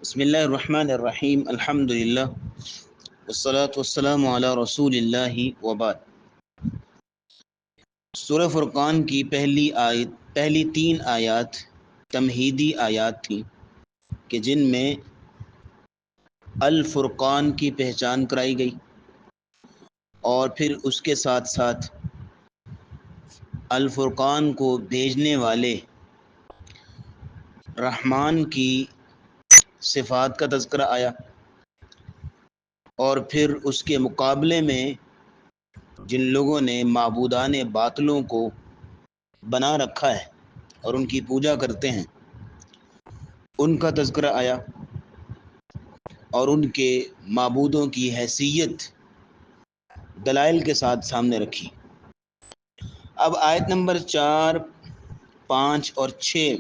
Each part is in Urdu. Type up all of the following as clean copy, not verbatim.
بسم اللہ الرحمن الرحیم الحمد للہ والصلاة والسلام علی رسول اللہ وبعد۔ سورہ فرقان کی پہلی 3 آیات تمہیدی آیات تھیں کہ جن میں الفرقان کی پہچان کرائی گئی، اور پھر اس کے ساتھ ساتھ الفرقان کو بھیجنے والے رحمان کی صفات کا تذکرہ آیا، اور پھر اس کے مقابلے میں جن لوگوں نے معبودان باطلوں کو بنا رکھا ہے اور ان کی پوجا کرتے ہیں ان کا تذکرہ آیا، اور ان کے معبودوں کی حیثیت دلائل کے ساتھ سامنے رکھی۔ اب آیت نمبر 4، 5 اور 6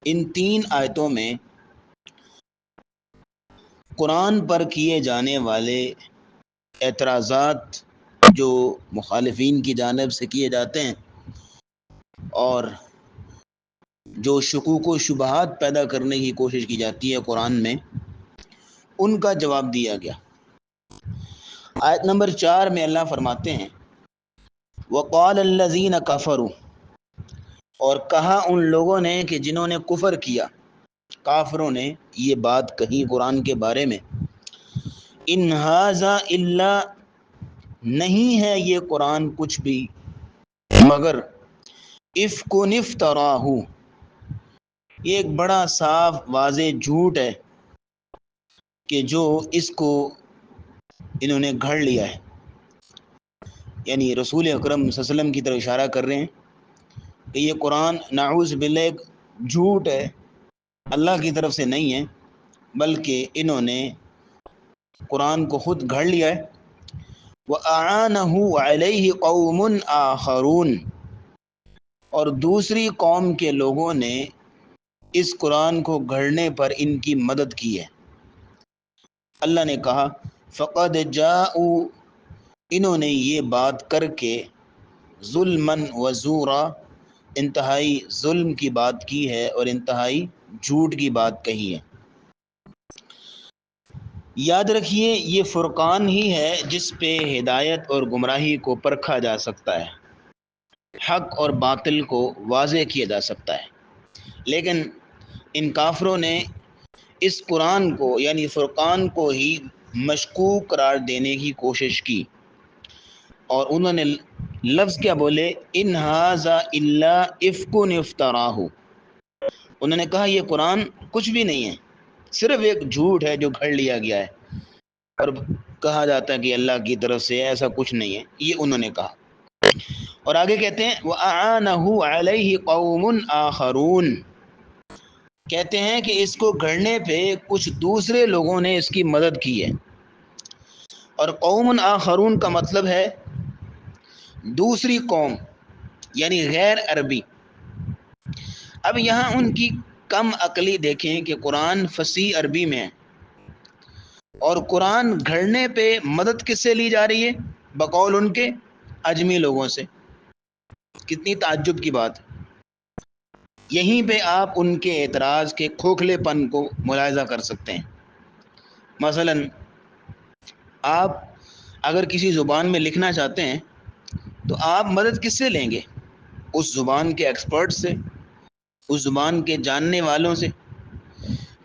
ان 3 آیتوں میں قرآن پر کیے جانے والے اعتراضات جو مخالفین کی جانب سے کیے جاتے ہیں اور جو شکوک و شبہات پیدا کرنے کی کوشش کی جاتی ہے قرآن میں، ان کا جواب دیا گیا۔ آیت نمبر 4 میں اللہ فرماتے ہیں وَقَالَ الَّذِينَ كَفَرُوا، اور کہا ان لوگوں نے کہ جنہوں نے کفر کیا، کافروں نے یہ بات کہی قرآن کے بارے میں، ان ھذا الا، نہیں ہے یہ قرآن کچھ بھی مگر افک افتراہ، یہ ایک بڑا صاف واضح جھوٹ ہے کہ جو اس کو انہوں نے گھڑ لیا ہے، یعنی رسول اکرم صلی اللہ علیہ وسلم کی طرف اشارہ کر رہے ہیں کہ یہ قرآن نعوذ باللہ ایک جھوٹ ہے، اللہ کی طرف سے نہیں ہے، بلکہ انہوں نے قرآن کو خود گھڑ لیا ہے۔ وَأَعَانَهُ عَلَيْهِ قَوْمٌ آخَرُونَ، اور دوسری قوم کے لوگوں نے اس قرآن کو گھڑنے پر ان کی مدد کی ہے۔ اللہ نے کہا فقد جاءوا، انہوں نے یہ بات کر کے ظلمًا وزورا، انتہائی ظلم کی بات کی ہے اور انتہائی جھوٹ کی بات کہی ہے۔ یاد رکھیے یہ فرقان ہی ہے جس پہ ہدایت اور گمراہی کو پرکھا جا سکتا ہے، حق اور باطل کو واضح کیا جا سکتا ہے، لیکن ان کافروں نے اس قرآن کو یعنی فرقان کو ہی مشکوک قرار دینے کی کوشش کی، اور انہوں نے لفظ کیا بولے، ان ھذا الا افک افتراہ، انہوں نے کہا یہ قرآن کچھ بھی نہیں ہے، صرف ایک جھوٹ ہے جو گھڑ لیا گیا ہے، اور کہا جاتا ہے کہ اللہ کی طرف سے ایسا کچھ نہیں ہے، یہ انہوں نے کہا۔ اور آگے کہتے ہیں وَأَعَانَهُ عَلَيْهِ قَوْمٌ آخَرُونَ، کہتے ہیں کہ اس کو گھڑنے پہ کچھ دوسرے لوگوں نے اس کی مدد کی ہے، اور قوم آخرون کا مطلب ہے دوسری قوم، یعنی غیر عربی۔ اب یہاں ان کی کم عقلی دیکھیں کہ قرآن فصیح عربی میں ہے، اور قرآن گھڑنے پہ مدد کس سے لی جا رہی ہے؟ بقول ان کے عجمی لوگوں سے۔ کتنی تعجب کی بات ہے۔ یہیں پہ آپ ان کے اعتراض کے کھوکھلے پن کو ملاحظہ کر سکتے ہیں۔ مثلا آپ اگر کسی زبان میں لکھنا چاہتے ہیں تو آپ مدد کس سے لیں گے؟ اس زبان کے ایکسپرٹ سے، اس زبان کے جاننے والوں سے،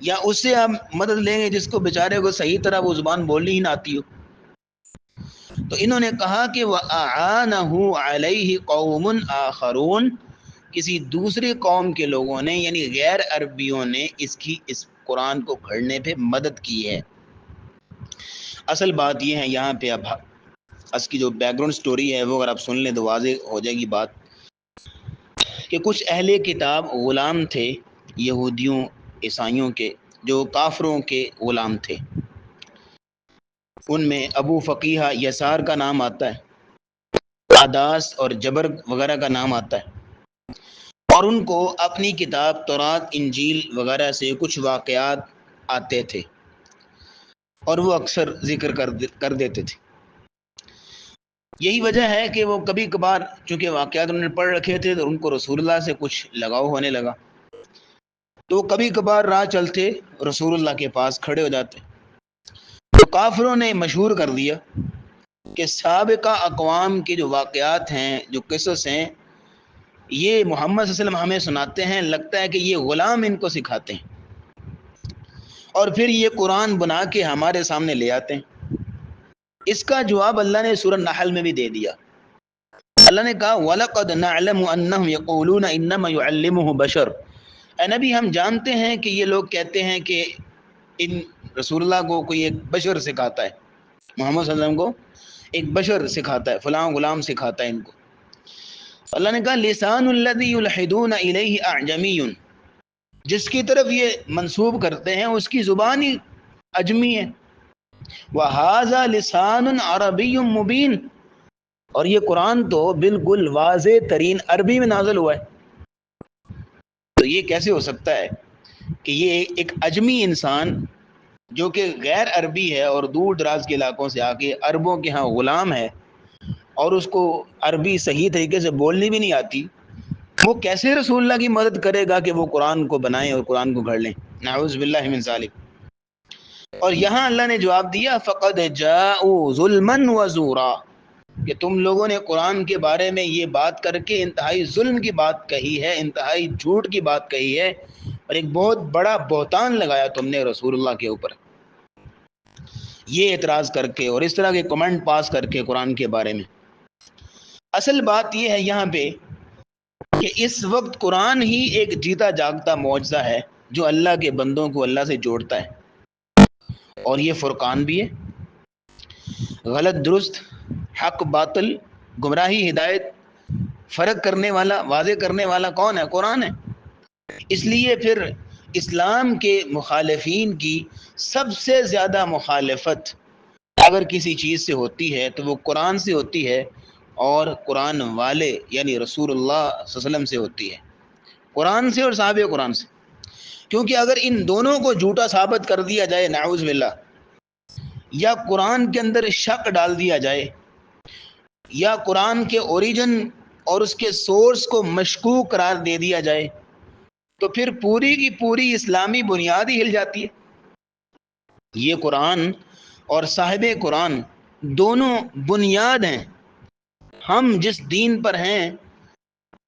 یا اس سے آپ مدد لیں گے جس کو بیچارے کو صحیح طرح وہ زبان بولنی ہی نہ آتی ہو؟ تو انہوں نے کہا کہ وَأَعَانَهُ عَلَيْهِ قَوْمٌ آخَرُونَ، کسی دوسری قوم کے لوگوں نے یعنی غیر عربیوں نے اس قرآن کو گھڑنے پہ مدد کی ہے۔ اصل بات یہ ہے، یہاں پہ اب اس کی جو بیک گراؤنڈ سٹوری ہے وہ اگر آپ سن لیں تو واضح ہو جائے گی بات، کہ کچھ اہل کتاب غلام تھے یہودیوں عیسائیوں کے، جو کافروں کے غلام تھے۔ ان میں ابو فقیہ یسار کا نام آتا ہے، عداس اور جبر وغیرہ کا نام آتا ہے، اور ان کو اپنی کتاب تورات انجیل وغیرہ سے کچھ واقعات آتے تھے اور وہ اکثر ذکر کر دیتے تھے۔ یہی وجہ ہے کہ وہ کبھی کبھار چونکہ واقعات انہوں نے پڑھ رکھے تھے تو ان کو رسول اللہ سے کچھ لگاؤ ہونے لگا، تو کبھی کبھار راہ چلتے رسول اللہ کے پاس کھڑے ہو جاتے. تو کافروں نے مشہور کر دیا کہ سابقہ اقوام کے جو واقعات ہیں، جو قصص ہیں، یہ محمد صلی اللہ علیہ وسلم ہمیں سناتے ہیں، لگتا ہے کہ یہ غلام ان کو سکھاتے ہیں، اور پھر یہ قرآن بنا کے ہمارے سامنے لے آتے ہیں. اس کا جواب اللہ نے سورہ نحل میں بھی دے دیا. اللہ نے کہا وَلَقَدْ نَعْلَمُ أَنَّهُمْ يَقُولُونَ إِنَّمَا يُعَلِّمُهُ بَشَرٌ. اے نبی، ہم جانتے ہیں کہ یہ لوگ کہتے ہیں کہ ان رسول اللہ کو کوئی ایک بشر سکھاتا ہے، محمد صلی اللہ علیہ وسلم کو ایک بشر سکھاتا ہے، فلاں غلام سکھاتا ہے ان کو. اللہ نے کہا لسان الذی یلحدون الیہ اعجمی، جس کی طرف یہ منسوب کرتے ہیں اس کی زبان ہی اجمی ہے. وَهَذَا لِسَانٌ عَرَبِيٌّ مُبِينٌ، اور یہ قرآن تو بالکل واضح ترین عربی میں نازل ہوا ہے. تو یہ کیسے ہو سکتا ہے کہ یہ ایک اجمی انسان جو کہ غیر عربی ہے اور دور دراز کے علاقوں سے آ کے عربوں کے ہاں غلام ہے، اور اس کو عربی صحیح طریقے سے بولنی بھی نہیں آتی، وہ کیسے رسول اللہ کی مدد کرے گا کہ وہ قرآن کو بنائیں اور قرآن کو گھڑ لیں؟ نعوذ باللہ من ذالک. اور یہاں اللہ نے جواب دیا فقد جاءوا ظلما وزورا، کہ تم لوگوں نے قرآن کے بارے میں یہ بات کر کے انتہائی ظلم کی بات کہی ہے، انتہائی جھوٹ کی بات کہی ہے، اور ایک بہت بڑا بہتان لگایا تم نے رسول اللہ کے اوپر، یہ اعتراض کر کے اور اس طرح کے کمنٹ پاس کر کے قرآن کے بارے میں. اصل بات یہ ہے یہاں پہ کہ اس وقت قرآن ہی ایک جیتا جاگتا معجزہ ہے جو اللہ کے بندوں کو اللہ سے جوڑتا ہے، اور یہ فرقان بھی ہے. غلط درست، حق باطل، گمراہی ہدایت، فرق کرنے والا، واضح کرنے والا کون ہے؟ قرآن ہے. اس لیے پھر اسلام کے مخالفین کی سب سے زیادہ مخالفت اگر کسی چیز سے ہوتی ہے تو وہ قرآن سے ہوتی ہے، اور قرآن والے یعنی رسول اللہ صلی اللہ علیہ وسلم سے ہوتی ہے، قرآن سے اور صحابہ قرآن سے. کیونکہ اگر ان دونوں کو جھوٹا ثابت کر دیا جائے نعوذ باللہ، یا قرآن کے اندر شک ڈال دیا جائے، یا قرآن کے اوریجن اور اس کے سورس کو مشکوک قرار دے دیا جائے، تو پھر پوری کی پوری اسلامی بنیاد ہی ہل جاتی ہے. یہ قرآن اور صاحب قرآن دونوں بنیاد ہیں. ہم جس دین پر ہیں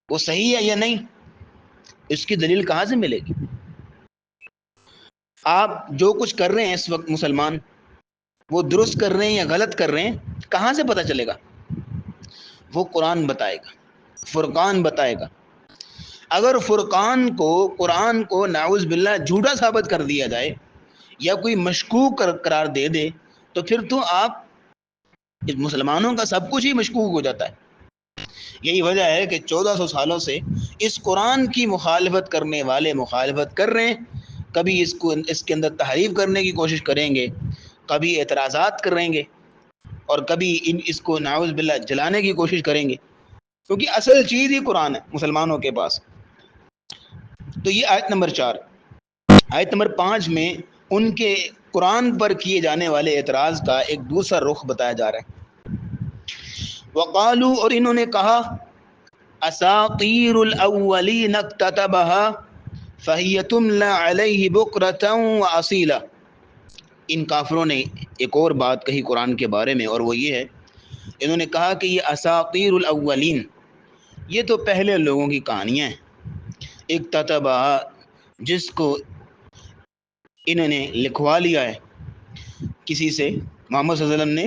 وہ صحیح ہے یا نہیں، اس کی دلیل کہاں سے ملے گی؟ آپ جو کچھ کر رہے ہیں اس وقت مسلمان، وہ درست کر رہے ہیں یا غلط کر رہے ہیں، کہاں سے پتہ چلے گا؟ وہ قرآن بتائے گا، فرقان بتائے گا. اگر فرقان کو، قرآن کو نعوذ باللہ جھوٹا ثابت کر دیا جائے یا کوئی مشکوک قرار دے دے، تو پھر تو آپ مسلمانوں کا سب کچھ ہی مشکوک ہو جاتا ہے. یہی وجہ ہے کہ 1400 سالوں سے اس قرآن کی مخالفت کرنے والے مخالفت کر رہے ہیں. کبھی اس کے اندر تحریف کرنے کی کوشش کریں گے، کبھی اعتراضات کریں گے، اور کبھی اس کو نعوذ باللہ جلانے کی کوشش کریں گے، کیونکہ اصل چیز ہی قرآن ہے مسلمانوں کے پاس. تو یہ آیت نمبر 4. آیت نمبر 5 میں ان کے قرآن پر کیے جانے والے اعتراض کا ایک دوسرا رخ بتایا جا رہا ہے. وقالو، اور انہوں نے کہا اساطیر الاولین اکتتبها فہی تملی علیہ بکرۃ واصیلا. ان کافروں نے ایک اور بات کہی قرآن کے بارے میں، اور وہ یہ ہے، انہوں نے کہا کہ یہ اساطیر الاولین، یہ تو پہلے لوگوں کی کہانیاں ہیں. اکتتبها، جس کو انہوں نے لکھوا لیا ہے کسی سے، محمد صلی اللہ علیہ وسلم نے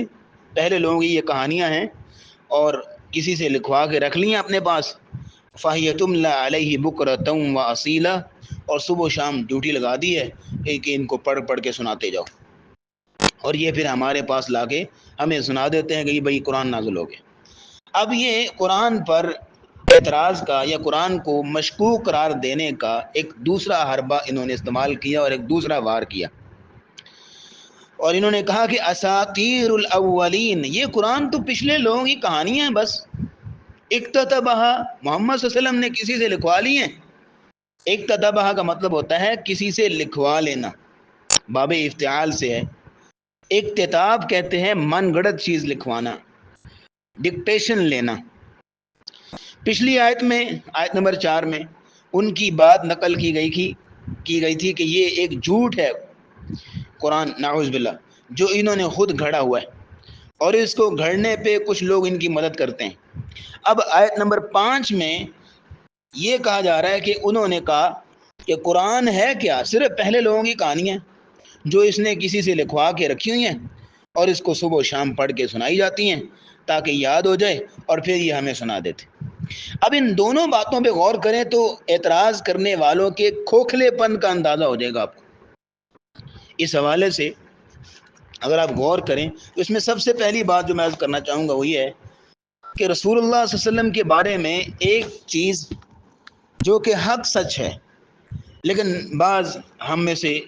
پہلے لوگوں کی یہ کہانیاں ہیں اور کسی سے لکھوا کے رکھ لی ہیں اپنے پاس. فَهِيَ تُمْلَى عَلَيْهِ بُكْرَةً وَأَصِيلًا، اور صبح و شام ڈیوٹی لگا دی ہے کہ ان کو پڑھ پڑھ کے سناتے جاؤ، اور یہ پھر ہمارے پاس لا کے ہمیں سنا دیتے ہیں کہ یہ بھائی قرآن نازل ہو گیا. اب یہ قرآن پر اعتراض کا یا قرآن کو مشکوک قرار دینے کا ایک دوسرا حربہ انہوں نے استعمال کیا اور ایک دوسرا وار کیا، اور انہوں نے کہا کہ اساطیر الاولین، یہ قرآن تو پچھلے لوگوں کی کہانیاں ہیں بس. اکتتبہا، محمد صلی اللہ علیہ وسلم نے کسی سے لکھوا لی ہیں. اکتتبہا کا مطلب ہوتا ہے کسی سے لکھوا لینا، باب افتعال سے ہے. اکتتاب کہتے ہیں من گڑت چیز لکھوانا، ڈکٹیشن لینا. پچھلی آیت میں، آیت نمبر 4 میں ان کی بات نقل کی گئی تھی کی گئی تھی کہ یہ ایک جھوٹ ہے قرآن، نعوذ باللہ، جو انہوں نے خود گھڑا ہوا ہے، اور اس کو گھڑنے پہ کچھ لوگ ان کی مدد کرتے ہیں۔ اب آیت نمبر 5 میں یہ کہا جا رہا ہے کہ انہوں نے کہا کہ قرآن ہے کیا؟ صرف پہلے لوگوں کی کہانیاں جو اس نے کسی سے لکھوا کے رکھی ہوئی ہیں، اور اس کو صبح و شام پڑھ کے سنائی جاتی ہیں تاکہ یاد ہو جائے، اور پھر یہ ہمیں سنا دیتے۔ اب ان دونوں باتوں پہ غور کریں تو اعتراض کرنے والوں کے کھوکھلے پن کا اندازہ ہو جائے گا آپ کو۔ اس حوالے سے اگر آپ غور کریں تو اس میں سب سے پہلی بات جو میں عرض کرنا چاہوں گا وہ یہ ہے کہ رسول اللہ صلی اللہ علیہ وسلم کے بارے میں ایک چیز جو کہ حق سچ ہے، لیکن بعض ہم میں سے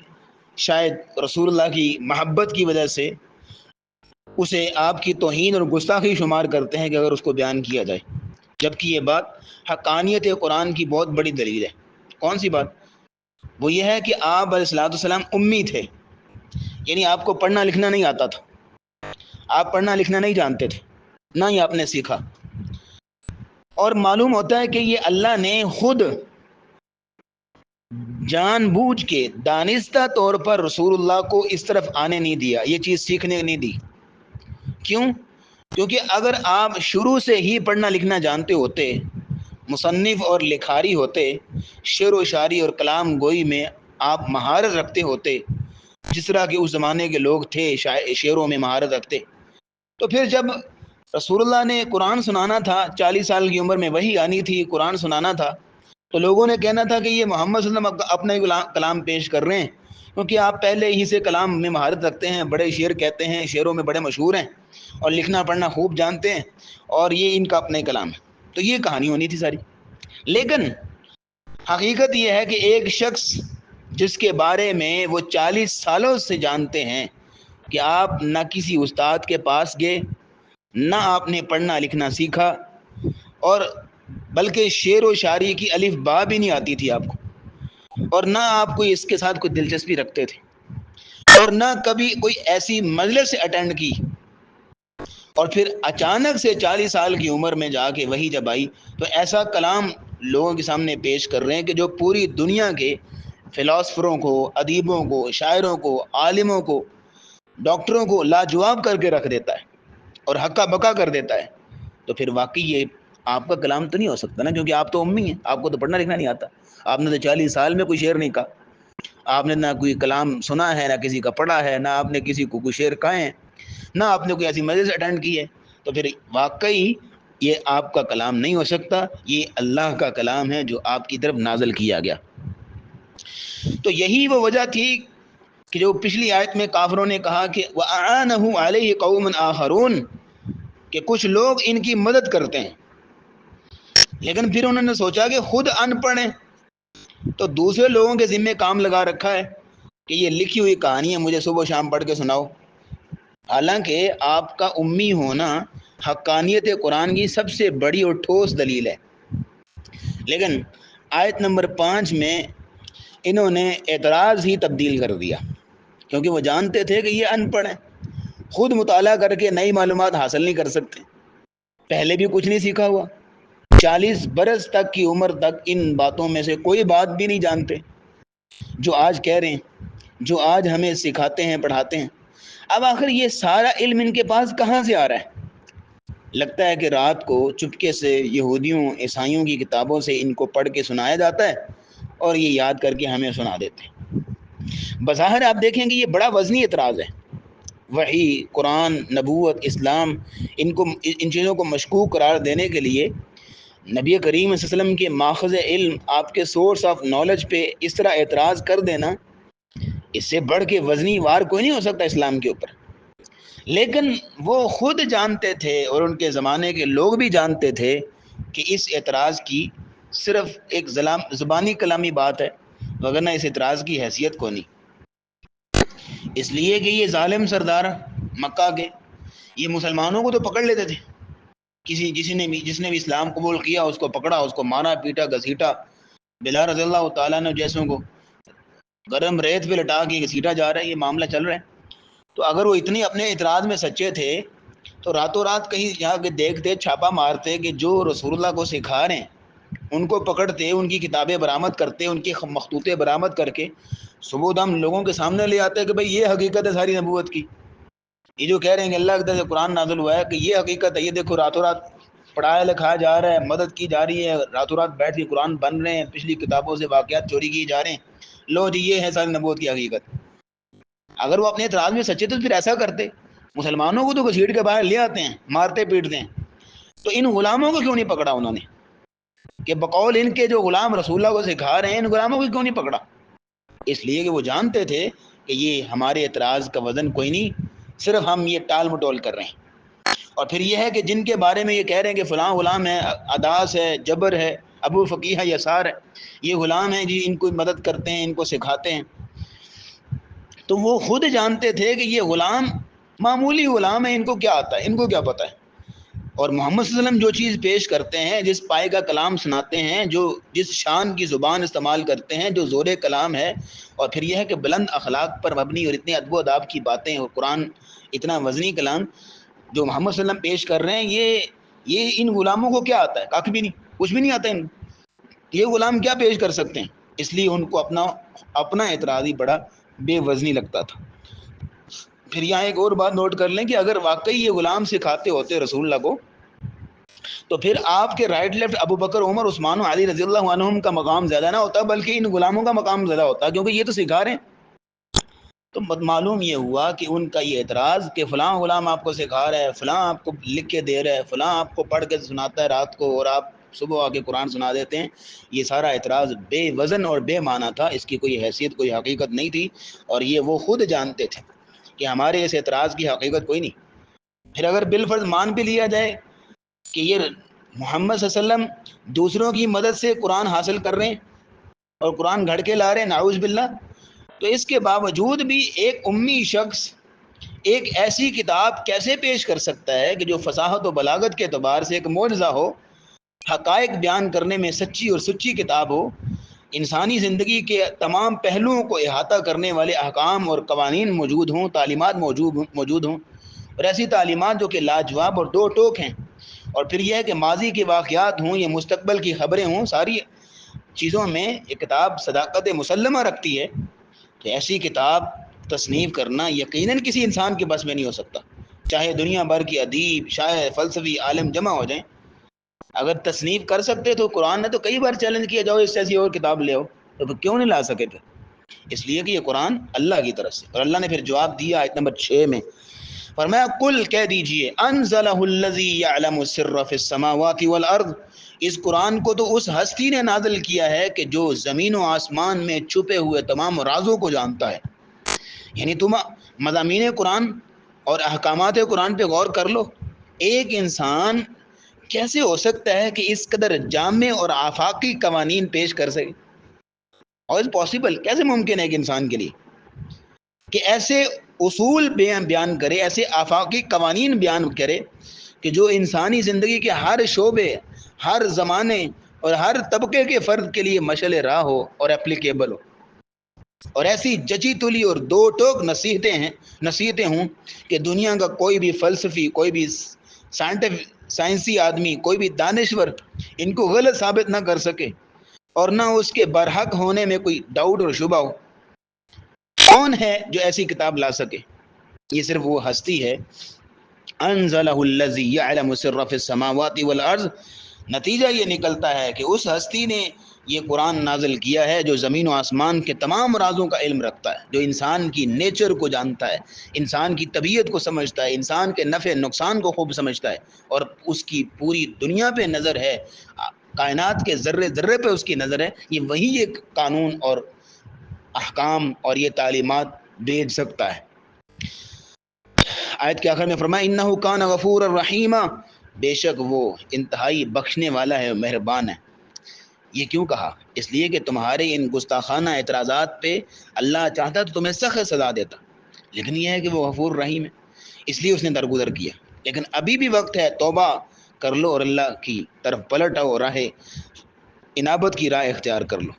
شاید رسول اللہ کی محبت کی وجہ سے اسے آپ کی توہین اور گستاخی شمار کرتے ہیں کہ اگر اس کو بیان کیا جائے، جبکہ یہ بات حقانیت قرآن کی بہت بڑی دلیل ہے۔ کون سی بات؟ وہ یہ ہے کہ آپ علیہ الصلوۃ والسلام امی تھے، یعنی آپ کو پڑھنا لکھنا نہیں آتا تھا، آپ پڑھنا لکھنا نہیں جانتے تھے، نہ ہی آپ نے سیکھا۔ اور معلوم ہوتا ہے کہ یہ اللہ نے خود جان بوجھ کے دانستہ طور پر رسول اللہ کو اس طرف آنے نہیں دیا، یہ چیز سیکھنے نہیں دی۔ کیوں؟ کیونکہ اگر آپ شروع سے ہی پڑھنا لکھنا جانتے ہوتے، مصنف اور لکھاری ہوتے، شعر و شاعری اور کلام گوئی میں آپ مہارت رکھتے ہوتے، جس طرح کہ اس زمانے کے لوگ تھے شعروں میں مہارت رکھتے، تو پھر جب رسول اللہ نے قرآن سنانا تھا، 40 سال کی عمر میں وحی آنی تھی، قرآن سنانا تھا، تو لوگوں نے کہنا تھا کہ یہ محمد صلی اللہ علیہ وسلم اپنا ہی کلام پیش کر رہے ہیں، کیونکہ آپ پہلے ہی سے کلام میں مہارت رکھتے ہیں، بڑے شعر کہتے ہیں، شعروں میں بڑے مشہور ہیں، اور لکھنا پڑھنا خوب جانتے ہیں، اور یہ ان کا اپنا ہی کلام ہے۔ تو یہ کہانی ہونی تھی ساری۔ لیکن حقیقت یہ ہے کہ ایک شخص جس کے بارے میں وہ 40 سالوں سے جانتے ہیں کہ آپ نہ کسی استاد کے پاس گئے، نہ آپ نے پڑھنا لکھنا سیکھا، اور بلکہ شعر و شاعری کی الف با بھی نہیں آتی تھی آپ کو، اور نہ آپ کوئی اس کے ساتھ کوئی دلچسپی رکھتے تھے، اور نہ کبھی کوئی ایسی مجلس اٹینڈ کی، اور پھر اچانک سے 40 سال کی عمر میں جا کے وہی جب آئی تو ایسا کلام لوگوں کے سامنے پیش کر رہے ہیں کہ جو پوری دنیا کے فلاسفروں کو، ادیبوں کو، شاعروں کو، عالموں کو، ڈاکٹروں کو لاجواب کر کے رکھ دیتا ہے اور ہکا بکا کر دیتا ہے۔ تو پھر واقعی یہ آپ کا کلام تو نہیں ہو سکتا نا، کیونکہ آپ تو امی ہیں، آپ کو تو پڑھنا لکھنا نہیں آتا، آپ نے تو 40 سال میں کوئی شعر نہیں کہا، آپ نے نہ کوئی کلام سنا ہے، نہ کسی کا پڑھا ہے، نہ آپ نے کسی کو کوئی شعر کہے ہیں، نہ آپ نے کوئی ایسی مجلس اٹینڈ کی ہے، تو پھر واقعی یہ آپ کا کلام نہیں ہو سکتا، یہ اللہ کا کلام ہے جو آپ کی طرف نازل کیا گیا۔ تو یہی وہ وجہ تھی کہ جو پچھلی آیت میں کافروں نے کہا کہ وَأَعَانَهُ عَلَيْهِ قَوْمٌ آخَرُونَ، کہ کچھ لوگ ان کی مدد کرتے ہیں، لیکن پھر انہوں نے سوچا کہ خود ان پڑھ ہیں تو دوسرے لوگوں کے ذمہ کام لگا رکھا ہے کہ یہ لکھی ہوئی کہانی ہے، مجھے صبح و شام پڑھ کے سناؤ۔ حالانکہ آپ کا امی ہونا حقانیت قرآن کی سب سے بڑی اور ٹھوس دلیل ہے، لیکن آیت نمبر 5 میں انہوں نے اعتراض ہی تبدیل کر دیا، کیونکہ وہ جانتے تھے کہ یہ ان پڑھ ہیں، خود مطالعہ کر کے نئی معلومات حاصل نہیں کر سکتے، پہلے بھی کچھ نہیں سیکھا ہوا، 40 برس تک کی عمر تک ان باتوں میں سے کوئی بات بھی نہیں جانتے جو آج کہہ رہے ہیں، جو آج ہمیں سکھاتے ہیں، پڑھاتے ہیں۔ اب آخر یہ سارا علم ان کے پاس کہاں سے آ رہا ہے؟ لگتا ہے کہ رات کو چپکے سے یہودیوں عیسائیوں کی کتابوں سے ان کو پڑھ کے سنایا جاتا ہے اور یہ یاد کر کے ہمیں سنا دیتے ہیں۔ بظاہر آپ دیکھیں کہ یہ بڑا وزنی اعتراض ہے۔ وحی، قرآن، نبوت، اسلام، ان چیزوں کو مشکوک قرار دینے کے لیے نبی کریم صلی اللہ علیہ وسلم کے ماخذ علم، آپ کے سورس آف نالج پہ اس طرح اعتراض کر دینا، اس سے بڑھ کے وزنی وار کوئی نہیں ہو سکتا اسلام کے اوپر۔ لیکن وہ خود جانتے تھے اور ان کے زمانے کے لوگ بھی جانتے تھے کہ اس اعتراض کی صرف ایک زبانی کلامی بات ہے، وگرنہ اس اعتراض کی حیثیت کو نہیں۔ اس لیے کہ یہ ظالم سردار مکہ کے یہ مسلمانوں کو تو پکڑ لیتے تھے، جس نے بھی اسلام قبول کیا اس کو پکڑا، اس کو مارا پیٹا گھسیٹا، بلال رضی اللہ تعالیٰ نے جیسوں کو گرم ریت پہ لٹا کے گھسیٹا جا رہا ہے، یہ معاملہ چل رہا ہے۔ تو اگر وہ اتنے اپنے اعتراض میں سچے تھے تو راتوں رات کہیں جا کے دیکھتے، چھاپا مارتے کہ جو رسول اللہ کو سکھا رہے ہیں ان کو پکڑتے، ان کی کتابیں برآمد کرتے، ان کے مخطوطے برآمد کر کے صبح دم لوگوں کے سامنے لے آتے ہیں کہ بھئی یہ حقیقت ہے ساری نبوت کی. یہ جو کہہ رہے ہیں کہ اللہ کی طرف سے قرآن نازل ہوا ہے کہ یہ حقیقت ہے، یہ دیکھو راتوں رات پڑھایا لکھایا جا رہا ہے، مدد کی جا رہی ہے، راتوں رات بیٹھ کے قرآن بن رہے ہیں، پچھلی کتابوں سے واقعات چوری کیے جا رہے ہیں، لو جی یہ ہے ساری نبوت کی حقیقت. اگر وہ اپنے اعتراض میں سچے تو پھر ایسا کرتے، مسلمانوں کو تو گھسیٹ کے باہر لے آتے ہیں، مارتے پیٹتے ہیں، تو ان غلاموں کو کیوں نہیں پکڑا انہوں نے کہ بقول ان کے جو غلام رسول اللہ کو سکھا رہے ہیں، ان غلاموں کو کیوں نہیں پکڑا؟ اس لیے کہ وہ جانتے تھے کہ یہ ہمارے اعتراض کا وزن کوئی نہیں، صرف ہم یہ ٹال مٹول کر رہے ہیں. اور پھر یہ ہے کہ جن کے بارے میں یہ کہہ رہے ہیں کہ فلاں غلام ہے، اداس ہے، جبر ہے، ابو فقیہ یسار ہے، یہ غلام ہیں جی، ان کو مدد کرتے ہیں، ان کو سکھاتے ہیں، تو وہ خود جانتے تھے کہ یہ غلام معمولی غلام ہے، ان کو کیا آتا ہے، ان کو کیا پتہ ہے. اور محمد صلی اللہ علیہ وسلم جو چیز پیش کرتے ہیں، جس پائے کا کلام سناتے ہیں، جو جس شان کی زبان استعمال کرتے ہیں، جو زور کلام ہے، اور پھر یہ ہے کہ بلند اخلاق پر مبنی اور اتنے ادب و اداب کی باتیں، اور قرآن اتنا وزنی کلام جو محمد صلی اللہ علیہ وسلم پیش کر رہے ہیں، یہ ان غلاموں کو کیا آتا ہے؟ کاک بھی نہیں، کچھ بھی نہیں آتا ان کو. یہ غلام کیا پیش کر سکتے ہیں؟ اس لیے ان کو اپنا اعتراض ہی بڑا بے وزنی لگتا تھا. پھر یہاں ایک اور بات نوٹ کر لیں کہ اگر واقعی یہ غلام سکھاتے ہوتے رسول اللہ کو، تو پھر آپ کے رائٹ لیفٹ ابو بکر، عمر، عثمان و علی رضی اللہ عنہم کا مقام زیادہ نہ ہوتا، بلکہ ان غلاموں کا مقام زیادہ ہوتا، کیونکہ یہ تو سکھا رہے ہیں. تو معلوم یہ ہوا کہ ان کا یہ اعتراض کہ فلاں غلام آپ کو سکھا رہا ہے، فلاں آپ کو لکھ کے دے رہا ہے، فلاں آپ کو پڑھ کے سناتا ہے رات کو اور آپ صبح آ کے قرآن سنا دیتے ہیں، یہ سارا اعتراض بے وزن اور بے معنی تھا، اس کی کوئی حیثیت، کوئی حقیقت نہیں تھی. اور یہ وہ خود جانتے تھے کہ ہمارے اس اعتراض کی حقیقت کوئی نہیں. پھر اگر بالفرض مان بھی لیا جائے کہ یہ محمد صلی اللہ علیہ وسلم دوسروں کی مدد سے قرآن حاصل کر رہے ہیں اور قرآن گھڑ کے لا رہے ہیں، نعوذ باللہ، تو اس کے باوجود بھی ایک امی شخص ایک ایسی کتاب کیسے پیش کر سکتا ہے کہ جو فصاحت و بلاغت کے اعتبار سے ایک معجزہ ہو، حقائق بیان کرنے میں سچی اور سچی کتاب ہو، انسانی زندگی کے تمام پہلوؤں کو احاطہ کرنے والے احکام اور قوانین موجود ہوں، تعلیمات موجود ہوں، اور ایسی تعلیمات جو کہ لاجواب اور دو ٹوک ہیں، اور پھر یہ ہے کہ ماضی کے واقعات ہوں یا مستقبل کی خبریں ہوں، ساری چیزوں میں یہ کتاب صداقت مسلمہ رکھتی ہے. تو ایسی کتاب تصنیف کرنا یقیناً کسی انسان کے بس میں نہیں ہو سکتا، چاہے دنیا بھر کی ادیب، شاعر، فلسفی، عالم جمع ہو جائیں. اگر تصنیف کر سکتے تو قرآن نے تو کئی بار چیلنج کیا، جاؤ اس سے ایسی اور کتاب لے آؤ، تو پھر کیوں نہیں لا سکے تھے؟ اس لیے کہ یہ قرآن اللہ کی طرف سے. اور اللہ نے پھر جواب دیا آیت نمبر 6 میں، فرمایا قل کہہ دیجئے انزلہ الذی یعلم السر فی السماوات والارض، اس قرآن کو تو اس ہستی نے نازل کیا ہے کہ جو زمین و آسمان میں چھپے ہوئے تمام رازوں کو جانتا ہے. یعنی تم مضامین قرآن اور احکامات قرآن پہ غور کر لو، ایک انسان کیسے ہو سکتا ہے کہ اس قدر جامع اور آفاقی قوانین پیش کر سکے؟ اور پاسبل کیسے ممکن ہے ایک انسان کے لیے کہ ایسے اصول بیان کرے، ایسے آفاقی قوانین بیان کرے کہ جو انسانی زندگی کے ہر شعبے، ہر زمانے اور ہر طبقے کے فرد کے لیے مشعل راہ ہو اور اپلیکیبل ہو، اور ایسی جچی تلی اور دو ٹوک نصیحتیں ہوں کہ دنیا کا کوئی بھی فلسفی، کوئی بھی سائنسی آدمی، کوئی بھی دانشور ان کو غلط ثابت نہ کر سکے اور نہ اس کے برحق ہونے میں کوئی ڈاؤٹ اور شبہ ہو. کون ہے جو ایسی کتاب لا سکے؟ یہ صرف وہ ہستی ہے، انزلہ الذی یعلم السر فی السماوات والارض. نتیجہ یہ نکلتا ہے کہ اس ہستی نے یہ قرآن نازل کیا ہے جو زمین و آسمان کے تمام رازوں کا علم رکھتا ہے، جو انسان کی نیچر کو جانتا ہے، انسان کی طبیعت کو سمجھتا ہے، انسان کے نفع نقصان کو خوب سمجھتا ہے، اور اس کی پوری دنیا پہ نظر ہے، کائنات کے ذرے ذرے پہ اس کی نظر ہے. یہ وہی ایک قانون اور احکام اور یہ تعلیمات بھیج سکتا ہے. آیت کے آخر میں فرمایا انہ کان غفورا رحیما، بے شک وہ انتہائی بخشنے والا ہے، مہربان ہے. یہ کیوں کہا؟ اس لیے کہ تمہارے ان گستاخانہ اعتراضات پہ اللہ چاہتا تو تمہیں سخت سزا دیتا، لیکن یہ ہے کہ وہ غفور رحیم ہے، اس لیے اس نے درگزر کیا. لیکن ابھی بھی وقت ہے، توبہ کر لو اور اللہ کی طرف پلٹ آؤ، راہ انابت کی راہ اختیار کر لو.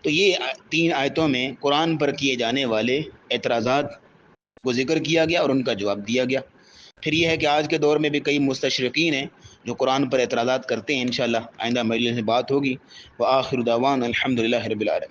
تو یہ 3 آیتوں میں قرآن پر کیے جانے والے اعتراضات کو ذکر کیا گیا اور ان کا جواب دیا گیا. پھر یہ ہے کہ آج کے دور میں بھی کئی مستشرقین ہیں جو قرآن پر اعتراضات کرتے ہیں، انشاءاللہ آئندہ مجلس میں بات ہوگی۔ وآخر دعوانا الحمدللہ رب العالمین۔